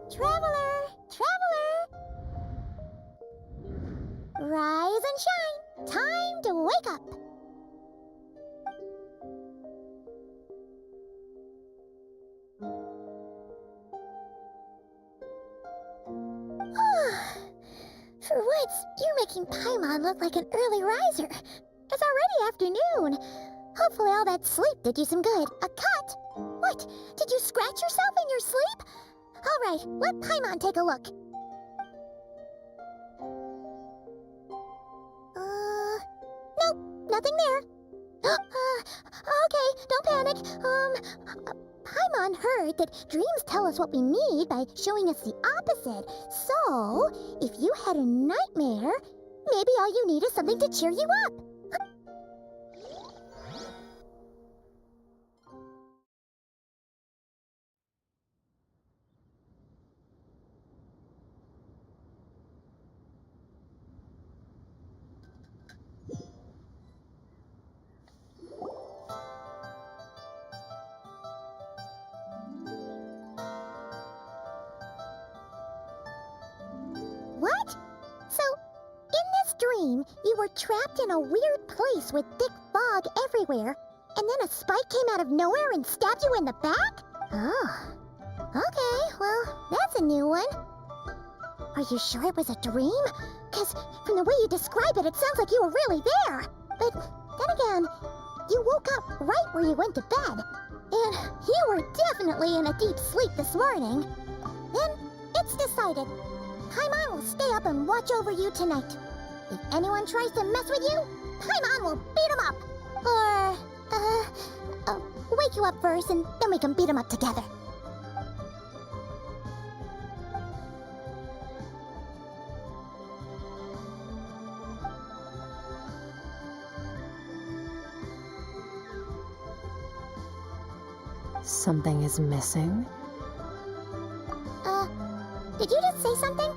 Traveler! Traveler! Rise and shine! Time to wake up! For once, you're making Paimon look like an early riser. It's already afternoon. Hopefully all that sleep did you some good. A cut? What? Did you scratch yourself in your sleep? All right, let Paimon take a look. Nope, nothing there. Okay, don't panic. Paimon heard that dreams tell us what we need by showing us the opposite. So, if you had a nightmare, maybe all you need is something to cheer you up. What? So, in this dream, you were trapped in a weird place with thick fog everywhere, and then a spike came out of nowhere and stabbed you in the back? Oh. Okay, well, that's a new one. Are you sure it was a dream? Because from the way you describe it, it sounds like you were really there. But then again, you woke up right where you went to bed. And you were definitely in a deep sleep this morning. Then, it's decided. Paimon will stay up and watch over you tonight. If anyone tries to mess with you, Paimon will beat him up. Or, wake you up first and then we can beat him up together. Something is missing? Did you just say something?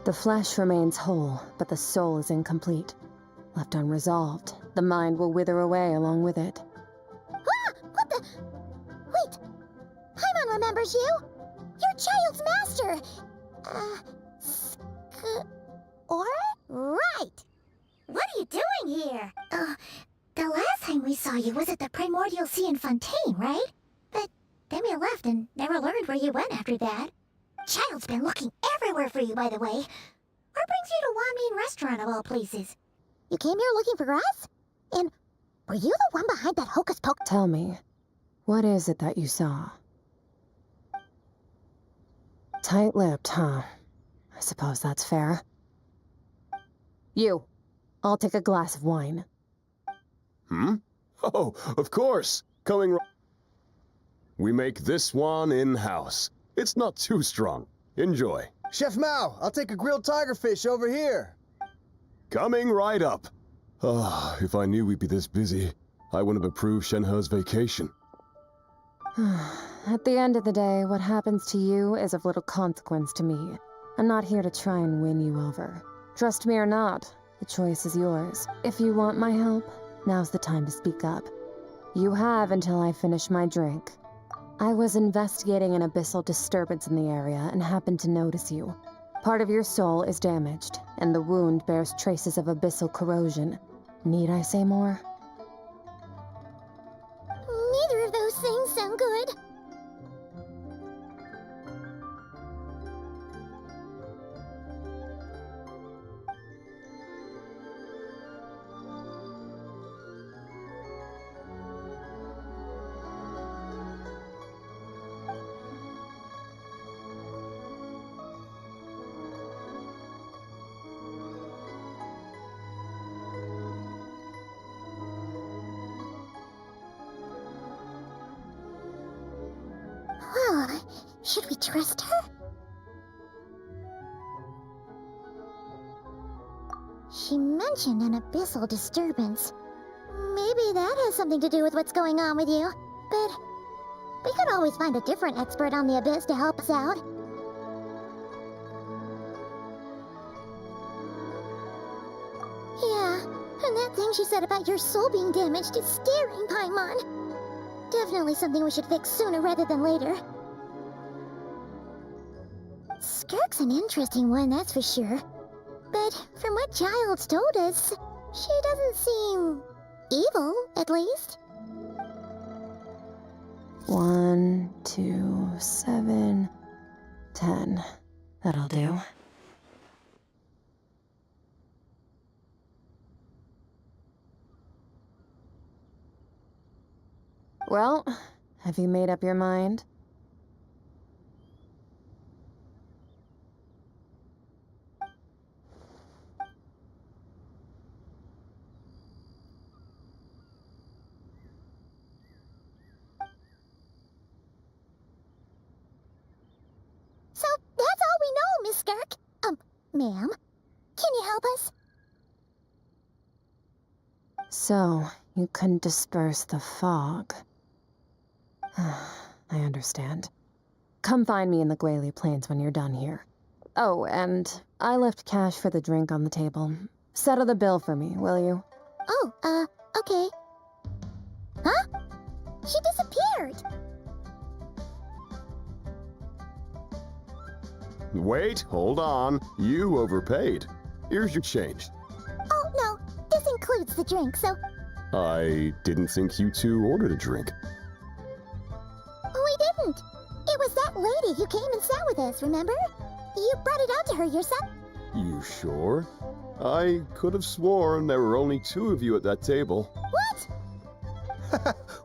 The flesh remains whole, but the soul is incomplete. Left unresolved, the mind will wither away along with it. Ah! What the? Wait! Paimon remembers you! Your child's master! Right! What are you doing here? The last time we saw you was at the Primordial Sea in Fontaine, right? But then we left and never learned where you went after that. Child's been looking everywhere for you, by the way. What brings you to Wanmin Restaurant of all places? You came here looking for us? And were you the one behind that hocus pocus? Tell me, what is it that you saw? Tight-lipped, huh? I suppose that's fair. You, I'll take a glass of wine. Oh, of course. Coming right. We make this one in-house. It's not too strong. Enjoy. Chef Mao, I'll take a grilled tigerfish over here. Coming right up. Ah, if I knew we'd be this busy, I wouldn't have approved Shenhe's vacation. At the end of the day, what happens to you is of little consequence to me. I'm not here to try and win you over. Trust me or not, the choice is yours. If you want my help, now's the time to speak up. You have until I finish my drink. I was investigating an abyssal disturbance in the area and happened to notice you. Part of your soul is damaged, and the wound bears traces of abyssal corrosion. Need I say more? Neither of those things sound good. Should we trust her? She mentioned an abyssal disturbance. Maybe that has something to do with what's going on with you. But we could always find a different expert on the abyss to help us out. Yeah, and that thing she said about your soul being damaged is scaring, Paimon. Definitely something we should fix sooner rather than later. Skirk's an interesting one, that's for sure. But from what Child's told us, she doesn't seem evil, at least. 1, 2, 7, 10. That'll do. Well, have you made up your mind? So that's all we know, Miss Skirk. Ma'am, can you help us? So, you can disperse the fog. I understand. Come find me in the Guili Plains when you're done here. Oh, and I left cash for the drink on the table. Settle the bill for me, will you? Oh, okay. Huh? She disappeared. Wait, hold on. You overpaid. Here's your change. Oh, no, this includes the drink, so I didn't think you two ordered a drink. we didn't. It was that lady who came and sat with us, remember? You brought it out to her yourself. You sure? I could have sworn there were only 2 of you at that table. What?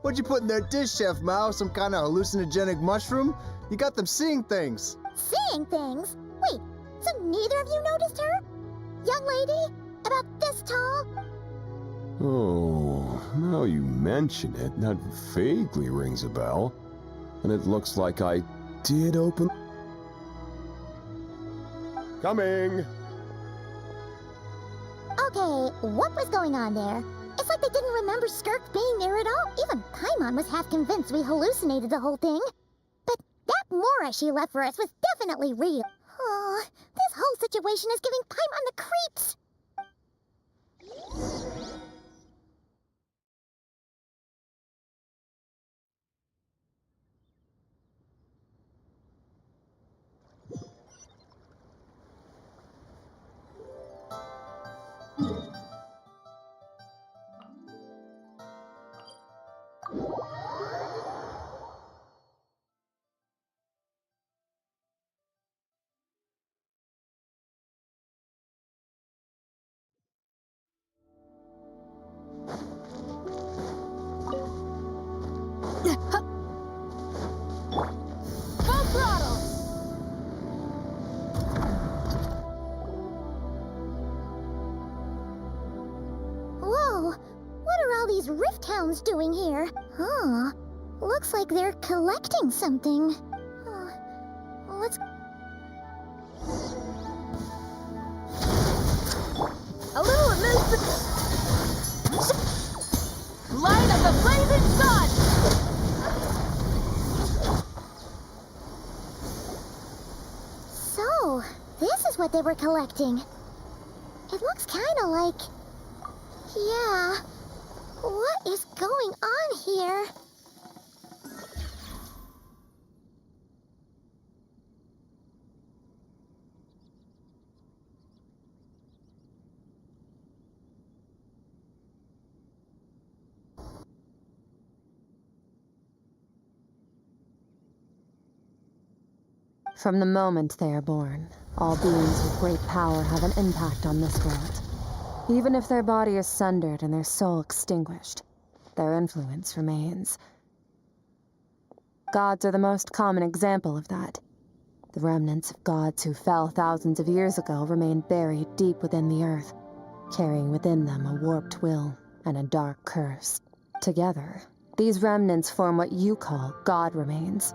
What'd you put in their dish, Chef Mao? Some kind of hallucinogenic mushroom? You got them seeing things. Seeing things? Wait, so neither of you noticed her? Young lady? About this tall? Oh, now you mention it, that vaguely rings a bell. And it looks like I did open... Coming! Okay, what was going on there? It's like they didn't remember Skirk being there at all. Even Paimon was half convinced we hallucinated the whole thing. But that Mora she left for us was definitely real. Oh, this whole situation is giving Paimon the creeps. Full throttle! Whoa, what are all these rift hounds doing here? Huh, looks like they're collecting something. Let's... A little amazement! Light of the blazing sun! So, this is what they were collecting. It looks kind of like... Yeah. What is going on here? From the moment they are born, all beings with great power have an impact on this world. Even if their body is sundered and their soul extinguished, their influence remains. Gods are the most common example of that. The remnants of gods who fell thousands of years ago remain buried deep within the earth, carrying within them a warped will and a dark curse. Together, these remnants form what you call God remains.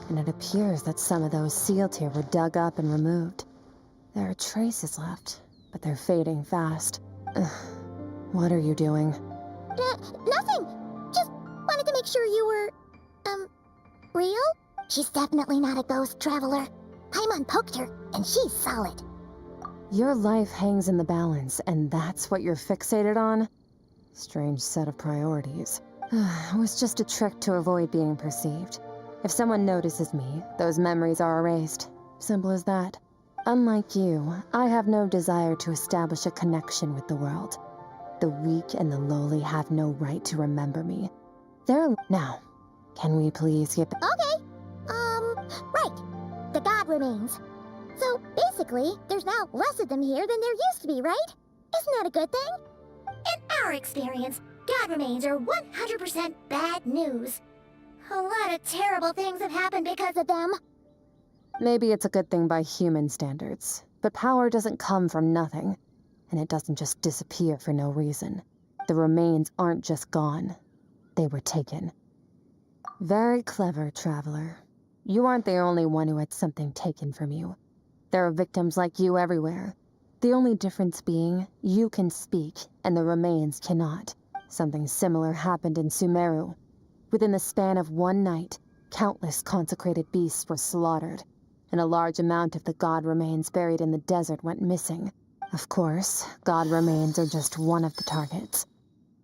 and it appears that some of those sealed here were dug up and removed. There are traces left, but they're fading fast. Ugh. What are you doing? Nothing. Just wanted to make sure you were, real? She's definitely not a ghost traveler. Paimon poked her, and she's solid. Your life hangs in the balance, and that's what you're fixated on? Strange set of priorities. It was just a trick to avoid being perceived. If someone notices me, those memories are erased. Simple as that. Unlike you, I have no desire to establish a connection with the world. The weak and the lowly have no right to remember me. Now, can we please get... Okay. Right. The god remains. So, basically, there's now less of them here than there used to be, right? Isn't that a good thing? In our experience, god remains are 100% bad news. A lot of terrible things have happened because of them. Maybe it's a good thing by human standards, but power doesn't come from nothing, and it doesn't just disappear for no reason. The remains aren't just gone. They were taken. Very clever, traveler. You aren't the only one who had something taken from you. There are victims like you everywhere. The only difference being, you can speak, and the remains cannot. Something similar happened in Sumeru. Within the span of one night, countless consecrated beasts were slaughtered, and a large amount of the god remains buried in the desert went missing. Of course, god remains are just one of the targets.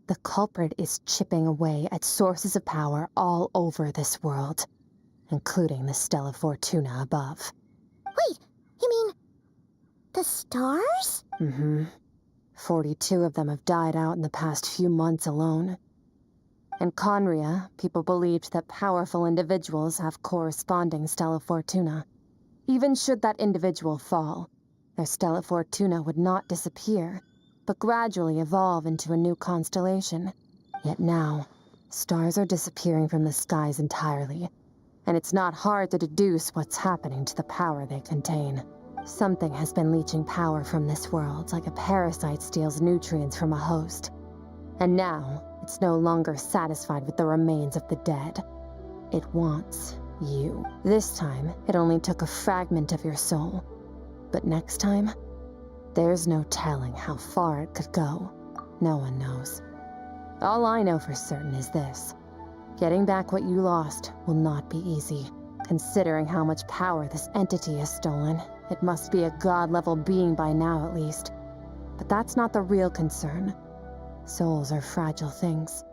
The culprit is chipping away at sources of power all over this world, including the Stella Fortuna above. Wait, you mean the stars? Mm-hmm. 42 of them have died out in the past few months alone. In Conria, people believed that powerful individuals have corresponding Stella Fortuna. Even should that individual fall, their Stella Fortuna would not disappear, but gradually evolve into a new constellation. Yet now, stars are disappearing from the skies entirely, and it's not hard to deduce what's happening to the power they contain. Something has been leeching power from this world like a parasite steals nutrients from a host. And now, it's no longer satisfied with the remains of the dead. It wants you. This time, it only took a fragment of your soul. But next time, there's no telling how far it could go. No one knows. All I know for certain is this. Getting back what you lost will not be easy. Considering how much power this entity has stolen, it must be a god-level being by now at least. But that's not the real concern. Souls are fragile things,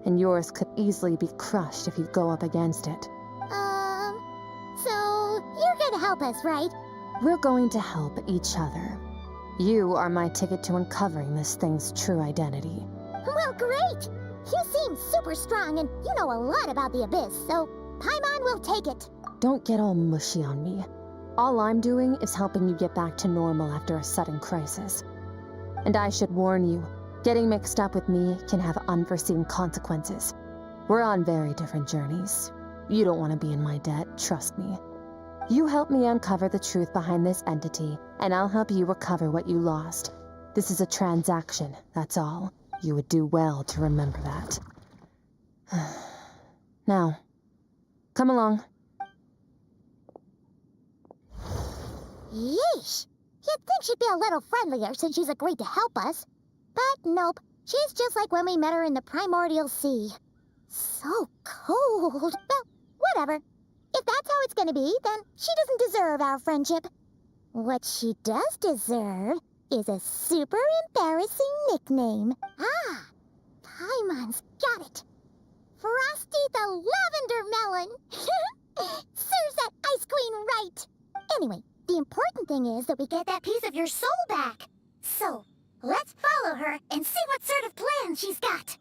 and yours could easily be crushed if you go up against it. So you're gonna help us, right? We're going to help each other. You are my ticket to uncovering this thing's true identity. Well, great! You seem super strong, and you know a lot about the Abyss, so Paimon will take it. Don't get all mushy on me. All I'm doing is helping you get back to normal after a sudden crisis. And I should warn you, getting mixed up with me can have unforeseen consequences. We're on very different journeys. You don't want to be in my debt, trust me. You help me uncover the truth behind this entity, and I'll help you recover what you lost. This is a transaction, that's all. You would do well to remember that. Now, come along. Yeesh! You'd think she'd be a little friendlier since she's agreed to help us. But nope, she's just like when we met her in the primordial sea. So cold. Well, whatever. If that's how it's gonna be, then she doesn't deserve our friendship. What she does deserve is a super embarrassing nickname. Ah, Paimon's got it. Frosty the Lavender Melon. Serves that ice queen right. Anyway, the important thing is that we get that piece of your soul back. So, let's follow her and see what sort of plan she's got.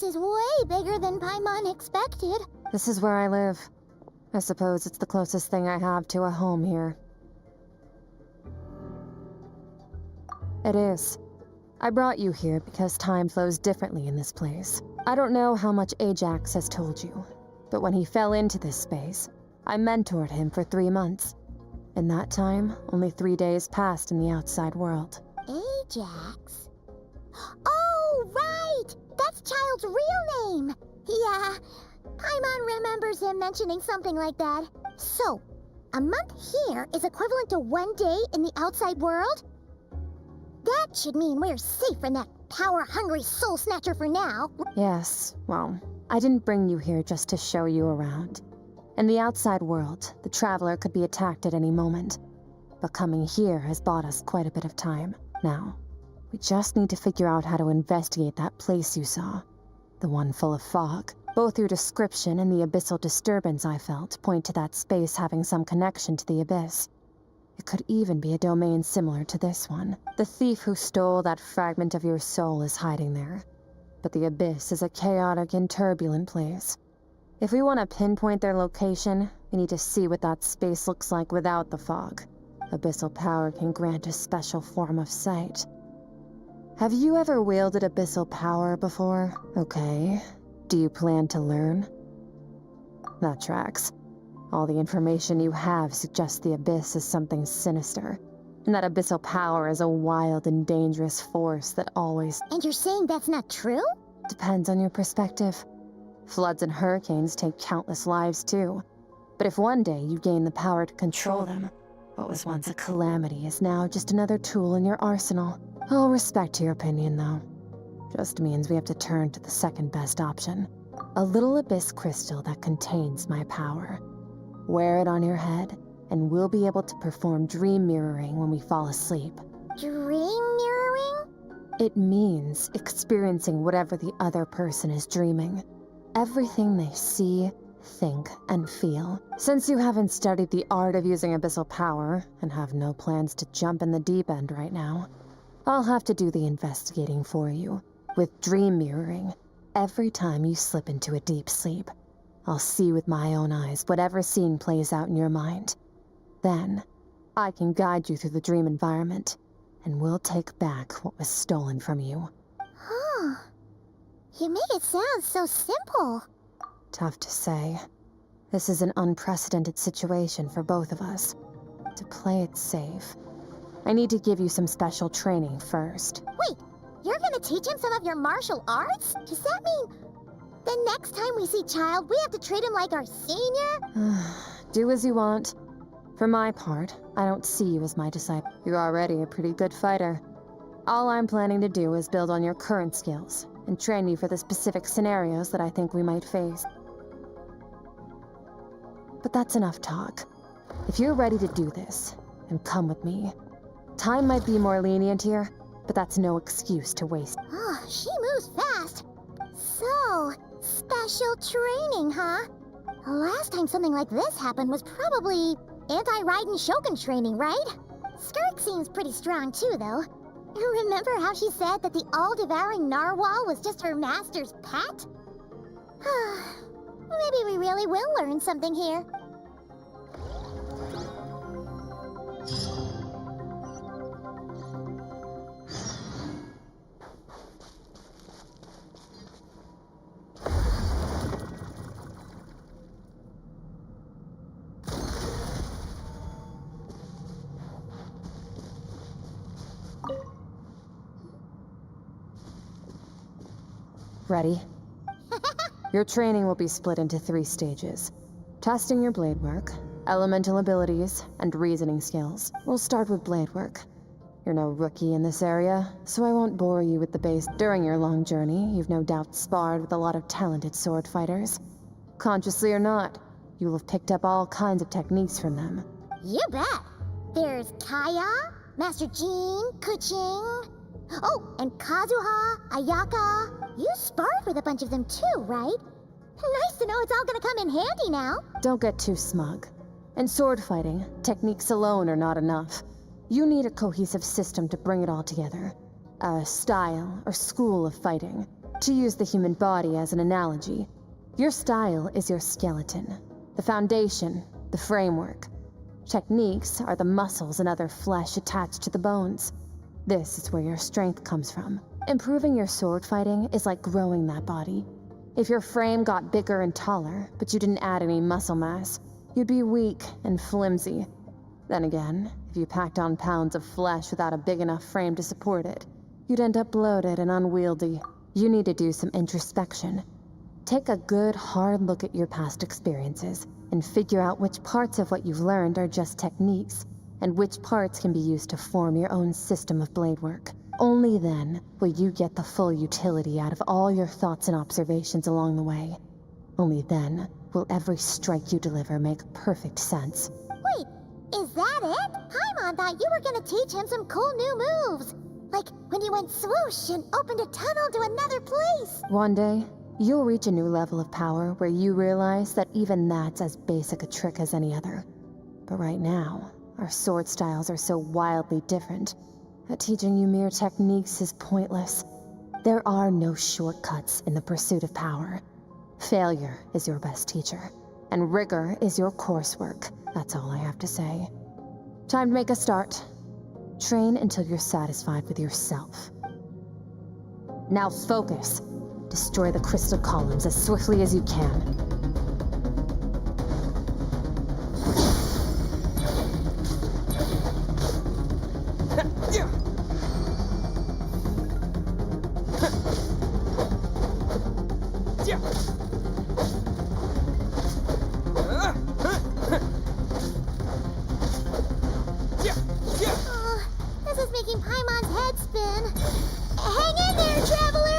is way bigger than Paimon expected. This is where I live. I suppose it's the closest thing I have to a home here. It is. I brought you here because time flows differently in this place. I don't know how much Ajax has told you, but when he fell into this space, I mentored him for 3 months. In that time, only 3 days passed in the outside world. Ajax? Oh, right! That's Child's real name! Yeah, Paimon remembers him mentioning something like that. So, a month here is equivalent to 1 day in the outside world? That should mean we're safe from that power-hungry soul snatcher for now. Yes, well, I didn't bring you here just to show you around. In the outside world, the traveler could be attacked at any moment. But coming here has bought us quite a bit of time. Now, we just need to figure out how to investigate that place you saw. The one full of fog. Both your description and the abyssal disturbance I felt point to that space having some connection to the abyss. It could even be a domain similar to this one. The thief who stole that fragment of your soul is hiding there. But the abyss is a chaotic and turbulent place. If we want to pinpoint their location, we need to see what that space looks like without the fog. Abyssal power can grant a special form of sight. Have you ever wielded abyssal power before? Okay. Do you plan to learn? That tracks. All the information you have suggests the abyss is something sinister, and that abyssal power is a wild and dangerous force that always... And you're saying that's not true? Depends on your perspective. Floods and hurricanes take countless lives too. But if one day you gain the power to control them, what was once a calamity is now just another tool in your arsenal. I'll respect your opinion, though. Just means we have to turn to the second best option. A little abyss crystal that contains my power. Wear it on your head, and we'll be able to perform dream mirroring when we fall asleep. Dream mirroring? It means experiencing whatever the other person is dreaming. Everything they see, think, and feel. Since you haven't studied the art of using abyssal power, and have no plans to jump in the deep end right now, I'll have to do the investigating for you. With dream mirroring, every time you slip into a deep sleep, I'll see with my own eyes whatever scene plays out in your mind. Then, I can guide you through the dream environment, and we'll take back what was stolen from you. Huh. You make it sound so simple. Tough to say. This is an unprecedented situation for both of us. To play it safe, I need to give you some special training first. Wait, you're gonna teach him some of your martial arts? Does that mean the next time we see Child, we have to treat him like our senior? Do as you want. For my part, I don't see you as my disciple. You're already a pretty good fighter. All I'm planning to do is build on your current skills and train you for the specific scenarios that I think we might face. But that's enough talk. If you're ready to do this, then come with me. Time might be more lenient here, but that's no excuse to waste. Oh, she moves fast. So, special training, huh? The last time something like this happened was probably anti-Raiden Shogun training, right? Skirk seems pretty strong too, though. Remember how she said that the all-devouring narwhal was just her master's pet? Maybe we really will learn something here. Ready? Your training will be split into 3 stages. Testing your blade work, elemental abilities, and reasoning skills. We'll start with blade work. You're no rookie in this area, so I won't bore you with the base. During your long journey, you've no doubt sparred with a lot of talented sword fighters. Consciously or not, you'll have picked up all kinds of techniques from them. You bet. There's Kaya, Master Jean, Kuching. Oh, and Kazuha, Ayaka. You sparred with a bunch of them too, right? Nice to know it's all gonna come in handy now. Don't get too smug. In sword fighting, techniques alone are not enough. You need a cohesive system to bring it all together. A style or school of fighting. To use the human body as an analogy, your style is your skeleton, the foundation, the framework. Techniques are the muscles and other flesh attached to the bones. This is where your strength comes from. Improving your sword fighting is like growing that body. If your frame got bigger and taller, but you didn't add any muscle mass, you'd be weak and flimsy. Then again, if you packed on pounds of flesh without a big enough frame to support it, you'd end up bloated and unwieldy. You need to do some introspection. Take a good, hard look at your past experiences and figure out which parts of what you've learned are just techniques, and which parts can be used to form your own system of blade work. Only then will you get the full utility out of all your thoughts and observations along the way. Only then will every strike you deliver make perfect sense. Wait, is that it? Paimon thought you were gonna teach him some cool new moves. Like when you went swoosh and opened a tunnel to another place. One day, you'll reach a new level of power where you realize that even that's as basic a trick as any other. But right now, our sword styles are so wildly different that teaching you mere techniques is pointless. There are no shortcuts in the pursuit of power. Failure is your best teacher, and rigor is your coursework. That's all I have to say. Time to make a start. Train until you're satisfied with yourself. Now focus. Destroy the crystal columns as swiftly as you can. Oh, this is making Paimon's head spin. Hang in there, traveler!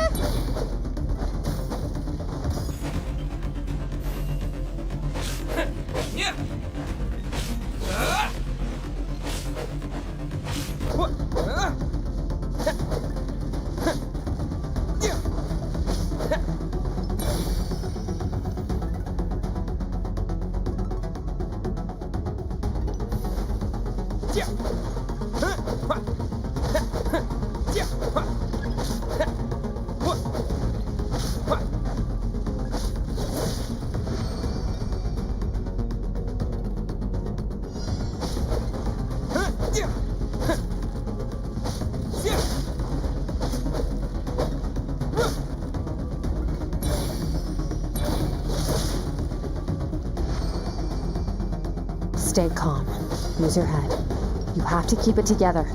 Stay calm. Use your head. You have to keep it together.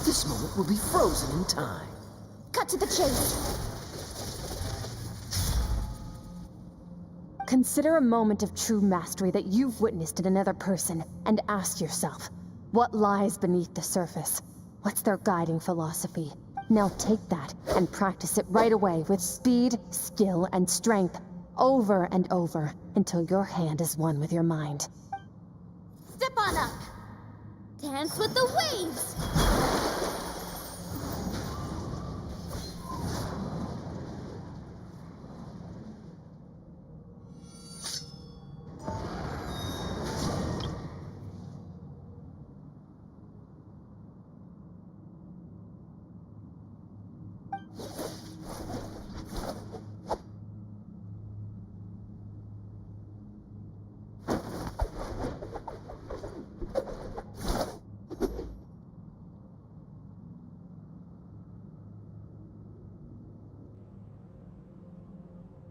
This moment will be frozen in time. Cut to the chase. Consider a moment of true mastery that you've witnessed in another person, and ask yourself, what lies beneath the surface? What's their guiding philosophy? Now take that and practice it right away with speed, skill, and strength, over and over, until your hand is one with your mind. Step on up. Dance with the waves.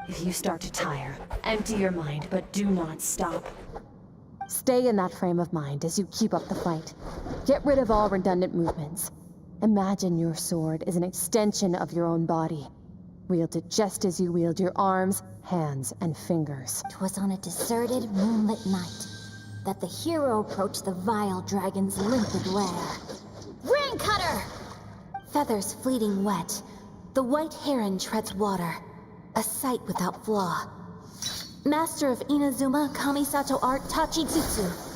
If you start to tire, empty your mind, but do not stop. Stay in that frame of mind as you keep up the fight. Get rid of all redundant movements. Imagine your sword is an extension of your own body. Wield it just as you wield your arms, hands, and fingers. 'Twas on a deserted, moonlit night that the hero approached the vile dragon's limpid lair. Rain cutter! Feathers fleeting wet, the white heron treads water, a sight without flaw. Master of Inazuma Kamisato art Tachijutsu.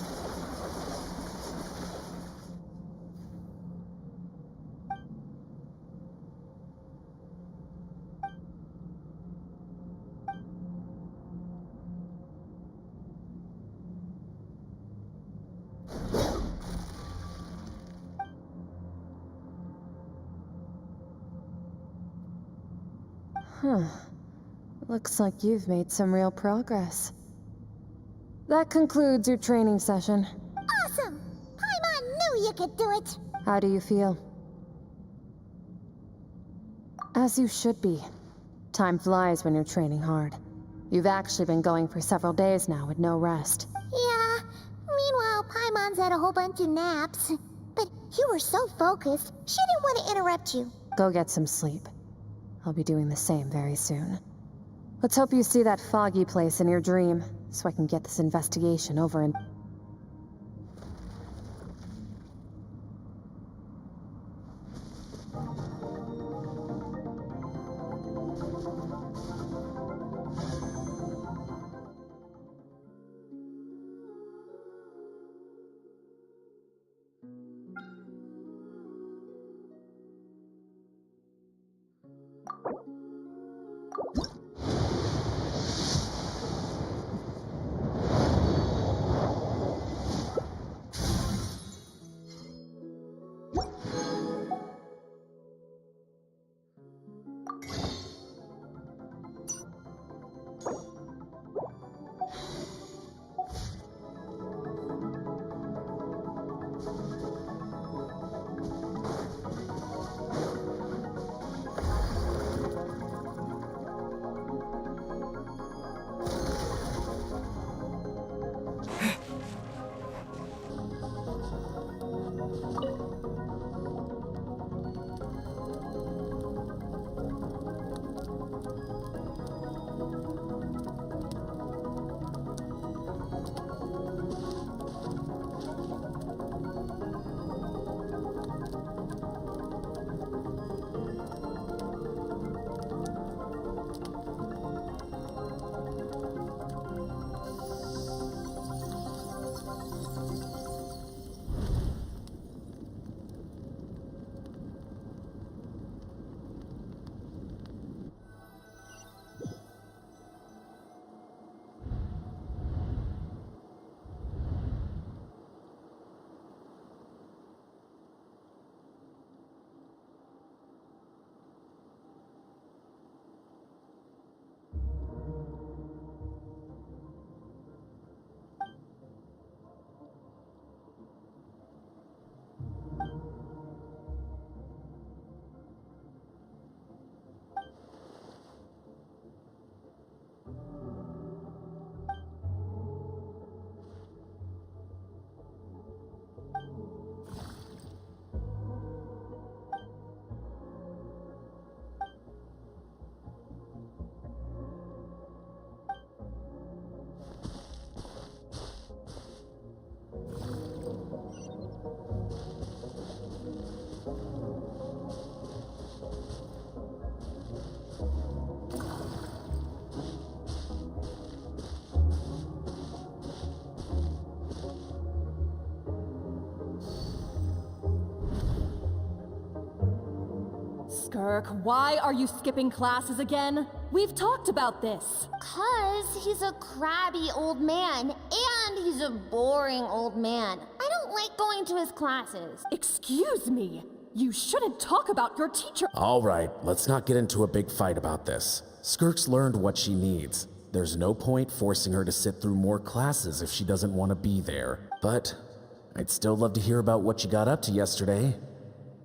Huh. Looks like you've made some real progress. That concludes your training session. Awesome! Paimon knew you could do it! How do you feel? As you should be. Time flies when you're training hard. You've actually been going for several days now with no rest. Yeah, meanwhile Paimon's had a whole bunch of naps. But you were so focused, she didn't want to interrupt you. Go get some sleep. I'll be doing the same very soon. Let's hope you see that foggy place in your dream, so I can get this investigation over and... Skirk, why are you skipping classes again? We've talked about this. 'Cause he's a crabby old man, and he's a boring old man. I don't like going to his classes. Excuse me. You shouldn't talk about your teacher. All right, let's not get into a big fight about this. Skirk's learned what she needs. There's no point forcing her to sit through more classes if she doesn't want to be there. But I'd still love to hear about what you got up to yesterday.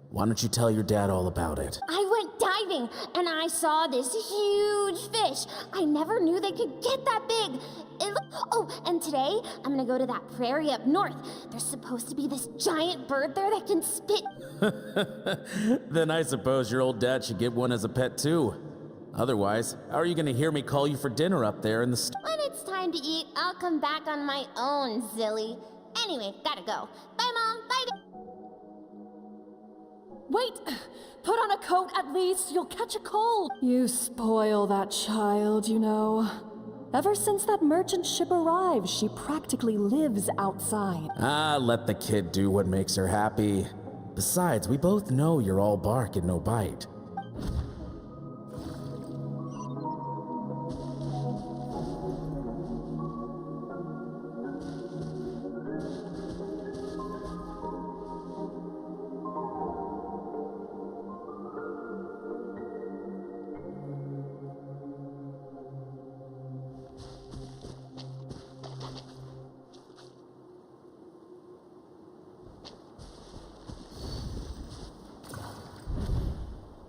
Why don't you tell your dad all about it? I went diving, and I saw this huge fish. I never knew they could get that big. Oh, and today, I'm gonna go to that prairie up north. There's supposed to be this giant bird there that can spit. Then I suppose your old dad should get one as a pet too. Otherwise, how are you gonna hear me call you for dinner up there in the When it's time to eat, I'll come back on my own, Zilly. Anyway, gotta go. Bye, Mom. Bye, Dad. Wait! Put on a coat at least, you'll catch a cold. You spoil that child, you know. Ever since that merchant ship arrived, she practically lives outside. let the kid do what makes her happy. Besides, we both know you're all bark and no bite.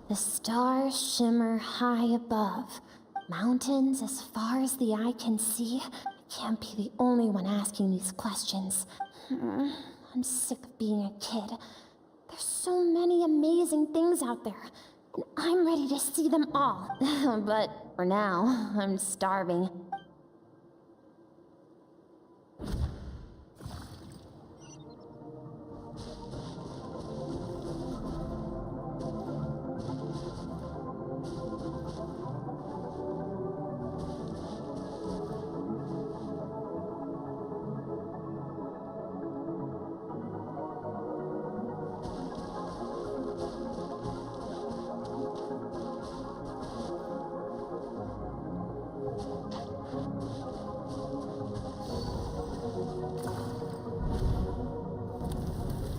The stars shimmer high above. Mountains as far as the eye can see. I can't be the only one asking these questions. I'm sick of being a kid. There's so many amazing things out there. And I'm ready to see them all. But for now, I'm starving.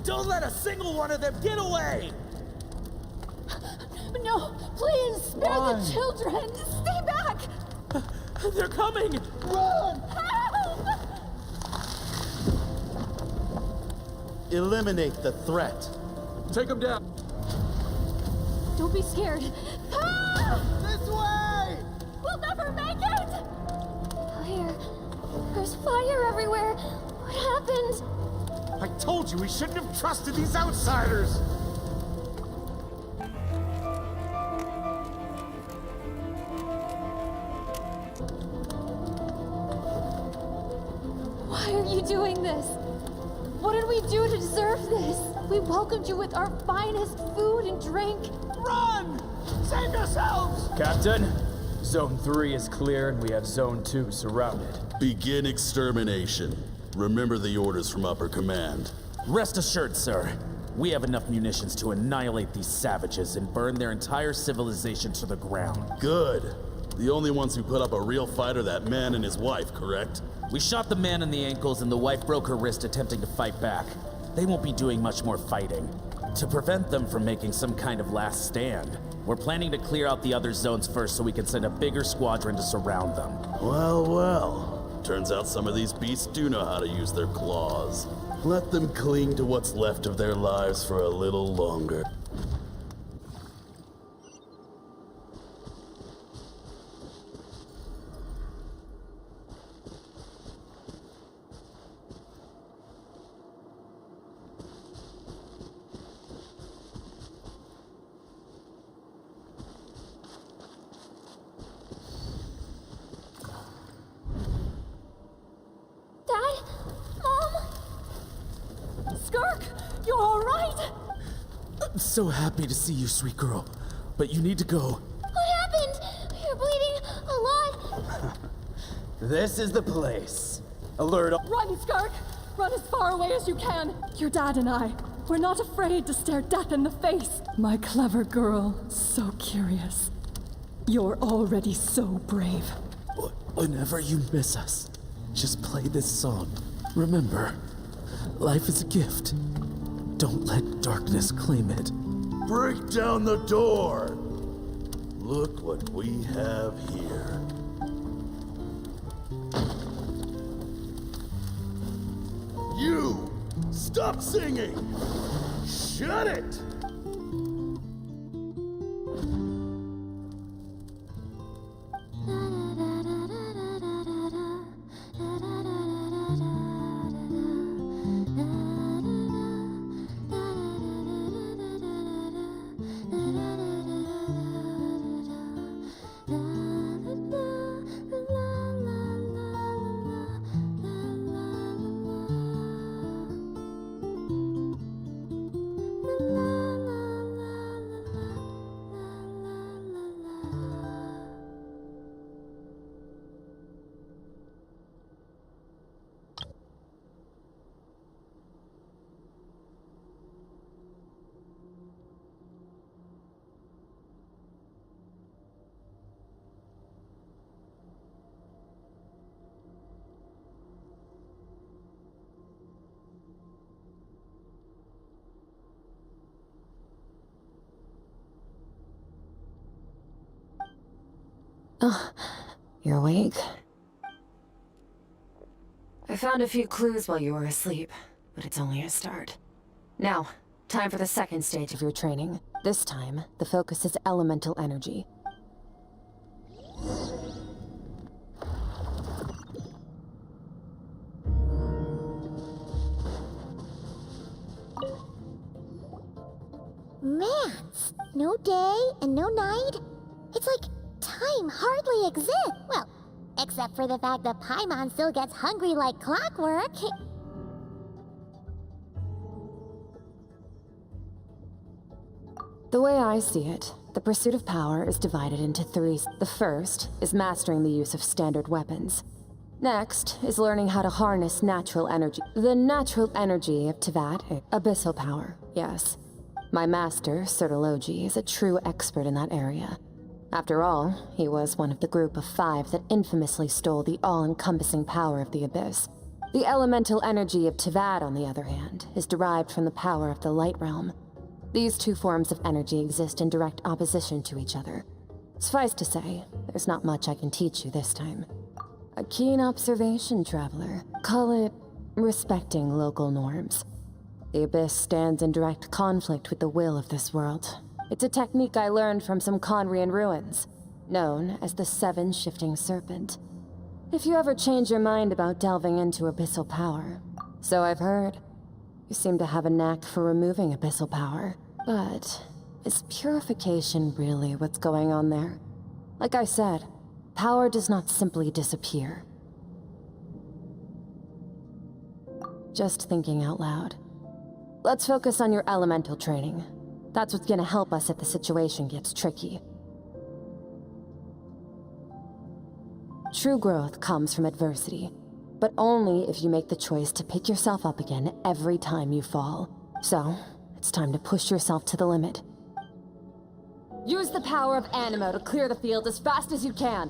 Don't let a single one of them get away! No, please, spare the children! Stay back! They're coming! Run! Help! Eliminate the threat. Take him down. Don't be scared. Ah! This way! We'll never make it! Fire. There's fire everywhere. What happened? I told you we shouldn't have trusted these outsiders! Why are you doing this? What did we do to deserve this? We welcomed you with our finest food and drink. Run! Save yourselves! Captain, Zone 3 is clear and we have Zone 2 surrounded. Begin extermination. Remember the orders from upper command. Rest assured, sir. We have enough munitions to annihilate these savages and burn their entire civilization to the ground. Good. The only ones who put up a real fight are that man and his wife, correct? We shot the man in the ankles and the wife broke her wrist attempting to fight back. They won't be doing much more fighting. To prevent them from making some kind of last stand, we're planning to clear out the other zones first so we can send a bigger squadron to surround them. Well, well. Turns out some of these beasts do know how to use their claws. Let them cling to what's left of their lives for a little longer. Dad? Mom? Skirk, you're all right? I'm so happy to see you, sweet girl. But you need to go. What happened? You're bleeding a lot. This is the place. Alert all. Run, Skirk! Run as far away as you can. Your dad and I, we're not afraid to stare death in the face. My clever girl, so curious. You're already so brave. Whenever you miss us, just play this song. Remember, life is a gift. Don't let darkness claim it. Break down the door! Look what we have here. You! Stop singing! Shut it! Oh, you're awake. I found a few clues while you were asleep, but it's only a start. Now, time for the second stage of your training. This time, the focus is elemental energy. Man, no day and no night. It's like time hardly exists. Well, except for the fact that Paimon still gets hungry like clockwork. The way I see it, the pursuit of power is divided into three. The first is mastering the use of standard weapons. Next is learning how to harness natural energy. The natural energy of Tevat, abyssal power, yes. My master, Sertologi, is a true expert in that area. After all, he was one of the group of 5 that infamously stole the all-encompassing power of the Abyss. The elemental energy of Tevat, on the other hand, is derived from the power of the Light Realm. These two forms of energy exist in direct opposition to each other. Suffice to say, there's not much I can teach you this time. A keen observation, traveler. Call it respecting local norms. The Abyss stands in direct conflict with the will of this world. It's a technique I learned from some Conrian ruins, known as the 7 Shifting Serpent. If you ever change your mind about delving into abyssal power, so I've heard, you seem to have a knack for removing abyssal power. But is purification really what's going on there? Like I said, power does not simply disappear. Just thinking out loud. Let's focus on your elemental training. That's what's gonna help us if the situation gets tricky. True growth comes from adversity, but only if you make the choice to pick yourself up again every time you fall. So, it's time to push yourself to the limit. Use the power of Animo to clear the field as fast as you can.